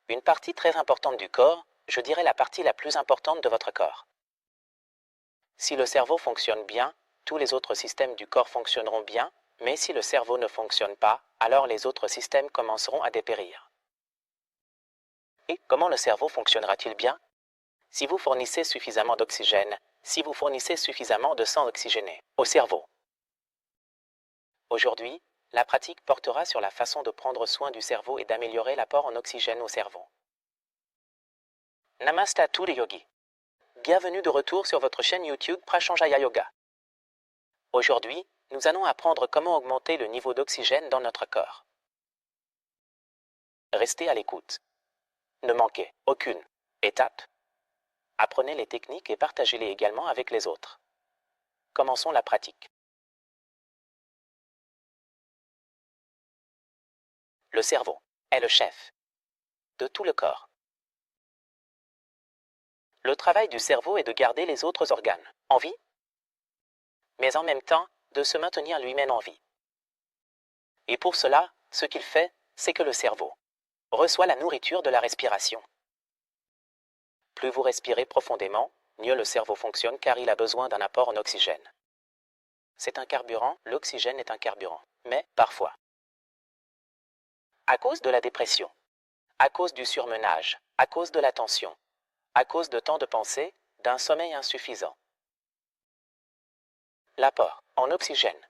Une partie très importante du corps, je dirais la partie la plus importante de votre corps. Si le cerveau fonctionne bien, tous les autres systèmes du corps fonctionneront bien, mais si le cerveau ne fonctionne pas, alors les autres systèmes commenceront à dépérir. Et comment le cerveau fonctionnera-t-il bien? Si vous fournissez suffisamment d'oxygène, si vous fournissez suffisamment de sang oxygéné au cerveau. Aujourd'hui, la pratique portera sur la façon de prendre soin du cerveau et d'améliorer l'apport en oxygène au cerveau. Namaste à tous les yogis. Bienvenue de retour sur votre chaîne YouTube Prashanjaya Yoga. Aujourd'hui, nous allons apprendre comment augmenter le niveau d'oxygène dans notre corps. Restez à l'écoute. Ne manquez aucune étape. Apprenez les techniques et partagez-les également avec les autres. Commençons la pratique. Le cerveau est le chef de tout le corps. Le travail du cerveau est de garder les autres organes en vie, mais en même temps, de se maintenir lui-même en vie. Et pour cela, ce qu'il fait, c'est que le cerveau reçoit la nourriture de la respiration. Plus vous respirez profondément, mieux le cerveau fonctionne car il a besoin d'un apport en oxygène. C'est un carburant, l'oxygène est un carburant. Mais, parfois, à cause de la dépression, à cause du surmenage, à cause de la tension, à cause de tant de pensées, d'un sommeil insuffisant, l'apport en oxygène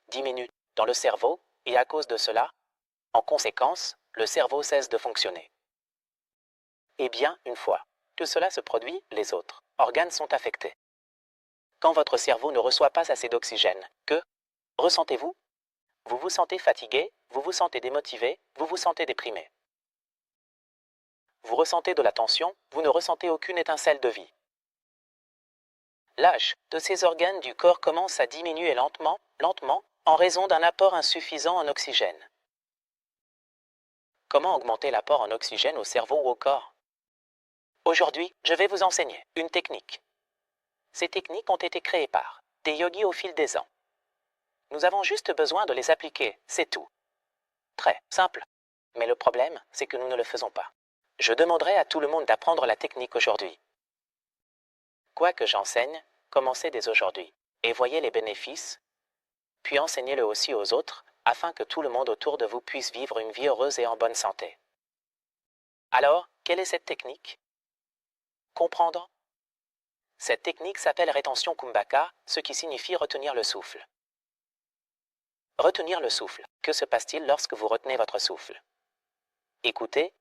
diminue dans le cerveau et à cause de cela, en conséquence, le cerveau cesse de fonctionner. Et bien, une fois que cela se produit, les autres organes sont affectés. Quand votre cerveau ne reçoit pas assez d'oxygène, que ressentez-vous? Vous vous sentez fatigué, vous vous sentez démotivé, vous vous sentez déprimé. Vous ressentez de la tension, vous ne ressentez aucune étincelle de vie. L'âge de ces organes du corps commence à diminuer lentement, en raison d'un apport insuffisant en oxygène. Comment augmenter l'apport en oxygène au cerveau ou au corps? Aujourd'hui, je vais vous enseigner une technique. Ces techniques ont été créées par des yogis au fil des ans. Nous avons juste besoin de les appliquer, c'est tout. Très simple. Mais le problème, c'est que nous ne le faisons pas. Je demanderai à tout le monde d'apprendre la technique aujourd'hui. Quoi que j'enseigne, commencez dès aujourd'hui, et voyez les bénéfices, puis enseignez-le aussi aux autres, afin que tout le monde autour de vous puisse vivre une vie heureuse et en bonne santé. Alors, quelle est cette technique? Comprendre? Cette technique s'appelle rétention Kumbhaka, ce qui signifie retenir le souffle. Retenir le souffle. Que se passe-t-il lorsque vous retenez votre souffle? Écoutez,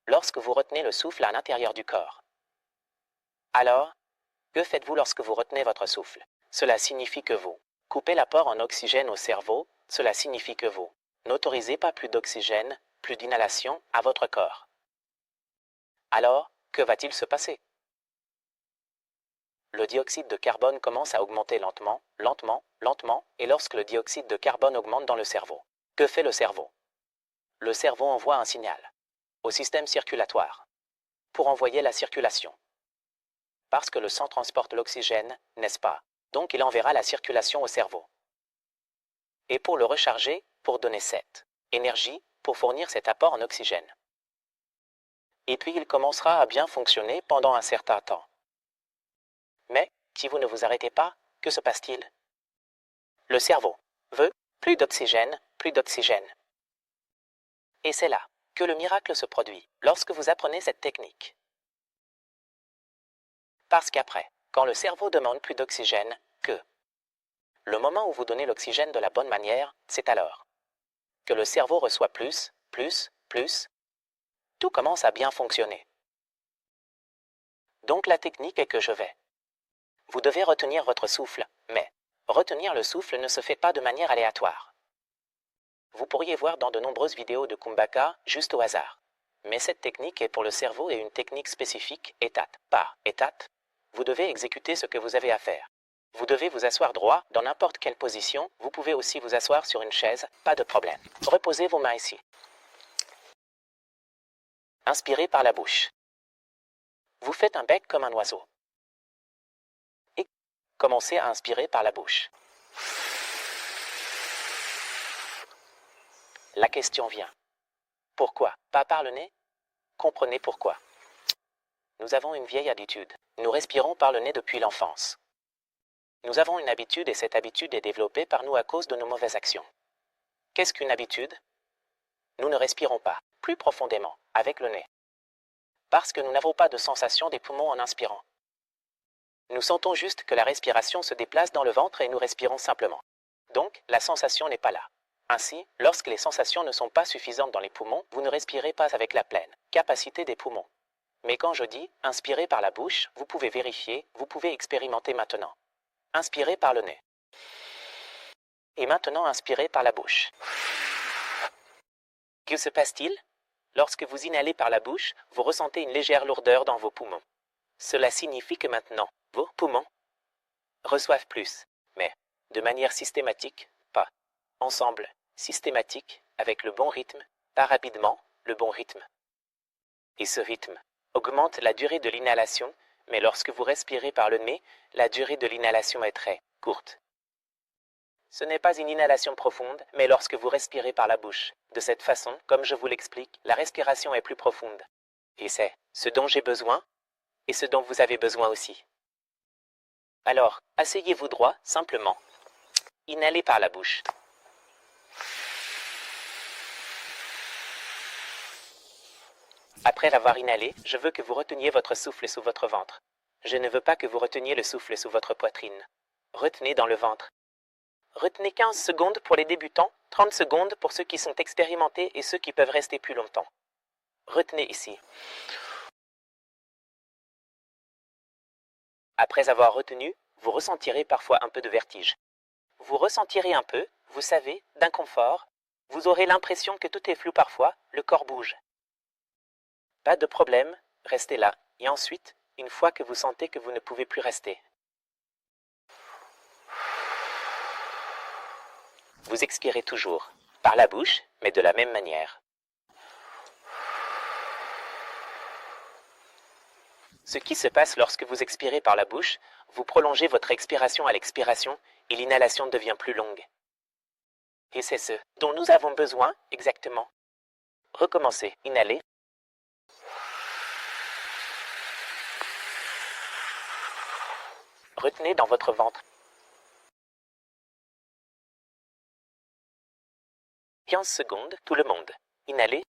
lorsque vous retenez le souffle à l'intérieur du corps. Alors, que faites-vous lorsque vous retenez votre souffle? Cela signifie que vous coupez l'apport en oxygène au cerveau, cela signifie que vous n'autorisez pas plus d'oxygène, plus d'inhalation à votre corps. Alors, que va-t-il se passer? Le dioxyde de carbone commence à augmenter lentement, et lorsque le dioxyde de carbone augmente dans le cerveau, que fait le cerveau? Le cerveau envoie un signal au système circulatoire pour envoyer la circulation. Parce que le sang transporte l'oxygène, n'est-ce pas? Donc il enverra la circulation au cerveau. Et pour le recharger, pour donner cette énergie, pour fournir cet apport en oxygène. Et puis il commencera à bien fonctionner pendant un certain temps. Mais, si vous ne vous arrêtez pas, que se passe-t-il? Le cerveau veut plus d'oxygène, plus d'oxygène. Et c'est là que le miracle se produit, lorsque vous apprenez cette technique. Parce qu'après, quand le cerveau demande plus d'oxygène, que le moment où vous donnez l'oxygène de la bonne manière, c'est alors que le cerveau reçoit plus, tout commence à bien fonctionner. Donc la technique est que je vais. Vous devez retenir votre souffle, mais retenir le souffle ne se fait pas de manière aléatoire. Vous pourriez voir dans de nombreuses vidéos de Kumbhaka, juste au hasard. Mais cette technique est pour le cerveau et une technique spécifique, étape par étape. Vous devez exécuter ce que vous avez à faire. Vous devez vous asseoir droit, dans n'importe quelle position. Vous pouvez aussi vous asseoir sur une chaise, pas de problème. Reposez vos mains ici. Inspirez par la bouche. Vous faites un bec comme un oiseau. Et commencez à inspirer par la bouche. La question vient. Pourquoi? Pas par le nez? Comprenez pourquoi. Nous avons une vieille habitude. Nous respirons par le nez depuis l'enfance. Nous avons une habitude et cette habitude est développée par nous à cause de nos mauvaises actions. Qu'est-ce qu'une habitude? Nous ne respirons pas, plus profondément, avec le nez. Parce que nous n'avons pas de sensation des poumons en inspirant. Nous sentons juste que la respiration se déplace dans le ventre et nous respirons simplement. Donc, la sensation n'est pas là. Ainsi, lorsque les sensations ne sont pas suffisantes dans les poumons, vous ne respirez pas avec la pleine capacité des poumons. Mais quand je dis « inspirez par la bouche », vous pouvez vérifier, vous pouvez expérimenter maintenant. Inspirez par le nez. Et maintenant, inspirez par la bouche. Que se passe-t-il? Lorsque vous inhalez par la bouche, vous ressentez une légère lourdeur dans vos poumons. Cela signifie que maintenant, vos poumons reçoivent plus, mais de manière systématique, pas ensemble, systématique, avec le bon rythme, pas rapidement, le bon rythme. Et ce rythme augmente la durée de l'inhalation, mais lorsque vous respirez par le nez, la durée de l'inhalation est très courte. Ce n'est pas une inhalation profonde, mais lorsque vous respirez par la bouche. De cette façon, comme je vous l'explique, la respiration est plus profonde. Et c'est ce dont j'ai besoin, et ce dont vous avez besoin aussi. Alors, asseyez-vous droit, simplement. Inhalez par la bouche. Après l'avoir inhalé, je veux que vous reteniez votre souffle sous votre ventre. Je ne veux pas que vous reteniez le souffle sous votre poitrine. Retenez dans le ventre. Retenez 15 secondes pour les débutants, 30 secondes pour ceux qui sont expérimentés et ceux qui peuvent rester plus longtemps. Retenez ici. Après avoir retenu, vous ressentirez parfois un peu de vertige. Vous ressentirez un peu, vous savez, d'inconfort. Vous aurez l'impression que tout est flou parfois, le corps bouge. Pas de problème, restez là. Et ensuite, une fois que vous sentez que vous ne pouvez plus rester, vous expirez toujours, par la bouche, mais de la même manière. Ce qui se passe lorsque vous expirez par la bouche, vous prolongez votre expiration à l'expiration et l'inhalation devient plus longue. Et c'est ce dont nous avons besoin exactement. Recommencez, inhalez. Retenez dans votre ventre. 15 secondes, tout le monde. Inhalez.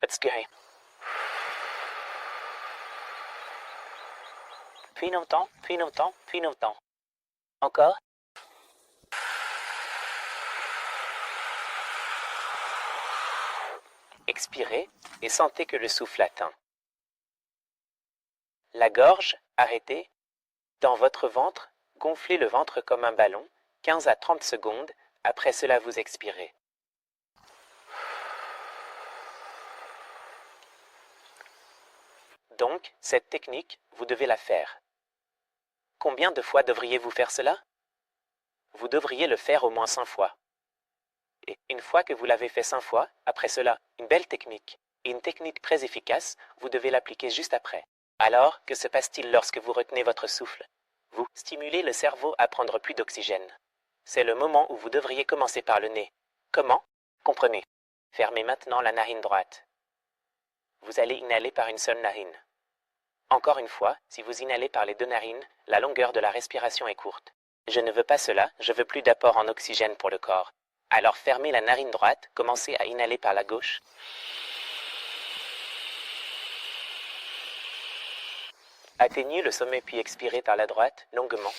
Expirez. Puis longtemps, puis longtemps, puis longtemps. Encore. Expirez et sentez que le souffle atteint. La gorge, arrêtez. Dans votre ventre, gonflez le ventre comme un ballon, 15 à 30 secondes, après cela vous expirez. Donc, cette technique, vous devez la faire. Combien de fois devriez-vous faire cela? Vous devriez le faire au moins 5 fois. Et une fois que vous l'avez fait 5 fois, après cela, une belle technique, et une technique très efficace, vous devez l'appliquer juste après. Alors, que se passe-t-il lorsque vous retenez votre souffle? Vous stimulez le cerveau à prendre plus d'oxygène. C'est le moment où vous devriez commencer par le nez. Comment? Comprenez. Fermez maintenant la narine droite. Vous allez inhaler par une seule narine. Encore une fois, si vous inhalez par les deux narines, la longueur de la respiration est courte. Je ne veux pas cela, je veux plus d'apport en oxygène pour le corps. Alors fermez la narine droite, commencez à inhaler par la gauche. Atteignez le sommet puis expirez par la droite, longuement.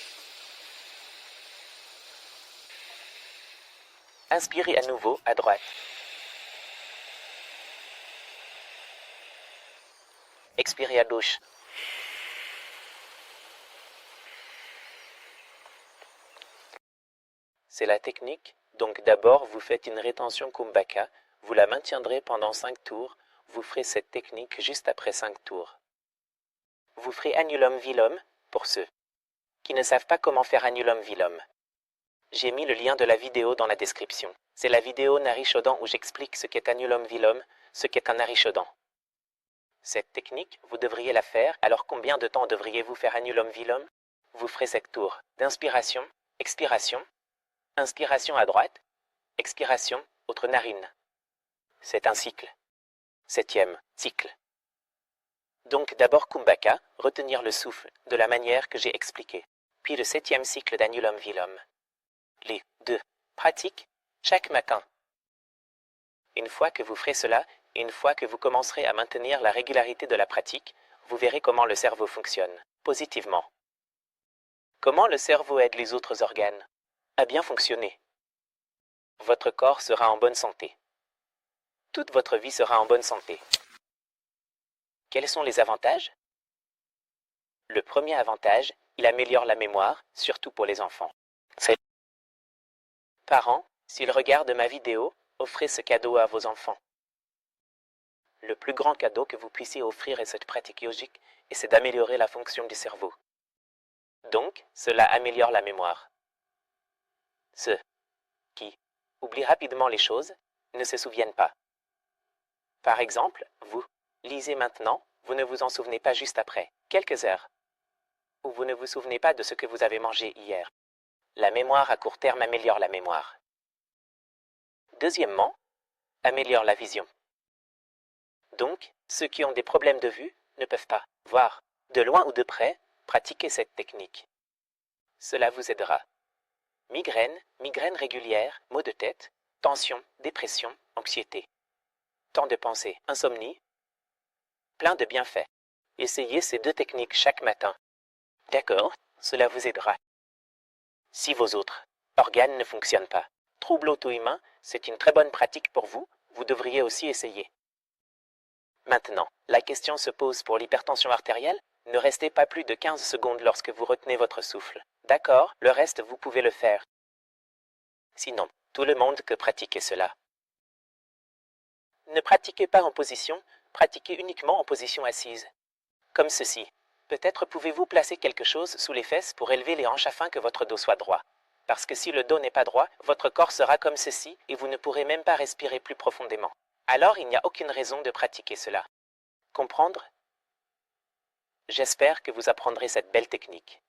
Inspirez à nouveau à droite. Expirez à gauche. C'est la technique. Donc d'abord, vous faites une rétention Kumbhaka, vous la maintiendrez pendant 5 tours, vous ferez cette technique juste après 5 tours. Vous ferez Annulom Vilom, pour ceux qui ne savent pas comment faire Annulom Vilom. J'ai mis le lien de la vidéo dans la description. C'est la vidéo Narishodhan où j'explique ce qu'est Annulom Vilom, ce qu'est un Narishodhan. Cette technique, vous devriez la faire, alors combien de temps devriez-vous faire Annulom Vilom? vous ferez 7 tours d'inspiration, expiration, inspiration à droite, expiration, autre narine. C'est un cycle. 7e cycle. Donc d'abord Kumbhaka, retenir le souffle, de la manière que j'ai expliqué. Puis le 7e cycle d'Anulom Vilom. Les 2 pratiques, chaque matin. Une fois que vous ferez cela, une fois que vous commencerez à maintenir la régularité de la pratique, vous verrez comment le cerveau fonctionne, positivement. Comment le cerveau aide les autres organes à bien fonctionner. Votre corps sera en bonne santé. Toute votre vie sera en bonne santé. Quels sont les avantages? Le premier avantage, il améliore la mémoire, surtout pour les enfants. Parents, s'ils regardent ma vidéo, offrez ce cadeau à vos enfants. Le plus grand cadeau que vous puissiez offrir à cette pratique yogique, et c'est d'améliorer la fonction du cerveau. Donc, cela améliore la mémoire. Ceux qui oublient rapidement les choses ne se souviennent pas. Par exemple, vous lisez maintenant, vous ne vous en souvenez pas juste après, quelques heures. Ou vous ne vous souvenez pas de ce que vous avez mangé hier. La mémoire à court terme améliore la mémoire. Deuxièmement, améliore la vision. Donc, ceux qui ont des problèmes de vue ne peuvent pas voir, de loin ou de près, pratiquer cette technique. Cela vous aidera. Migraine, migraine régulière, maux de tête, tension, dépression, anxiété. Temps de pensée, insomnie. Plein de bienfaits. Essayez ces 2 techniques chaque matin. D'accord, cela vous aidera. Si vos autres organes ne fonctionnent pas, trouble auto-immun, c'est une très bonne pratique pour vous, vous devriez aussi essayer. Maintenant, la question se pose pour l'hypertension artérielle, ne restez pas plus de 15 secondes lorsque vous retenez votre souffle. D'accord, le reste vous pouvez le faire. Sinon, tout le monde peut pratiquer cela. Ne pratiquez pas en position, pratiquez uniquement en position assise. Comme ceci. Peut-être pouvez-vous placer quelque chose sous les fesses pour élever les hanches afin que votre dos soit droit. Parce que si le dos n'est pas droit, votre corps sera comme ceci et vous ne pourrez même pas respirer plus profondément. Alors il n'y a aucune raison de pratiquer cela. Comprendre? J'espère que vous apprendrez cette belle technique.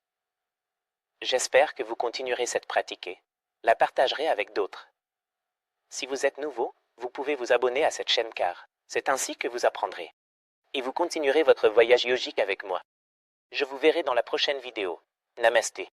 J'espère que vous continuerez cette pratiquer. La partagerez avec d'autres. Si vous êtes nouveau, vous pouvez vous abonner à cette chaîne car c'est ainsi que vous apprendrez. Et vous continuerez votre voyage yogique avec moi. Je vous verrai dans la prochaine vidéo. Namasté.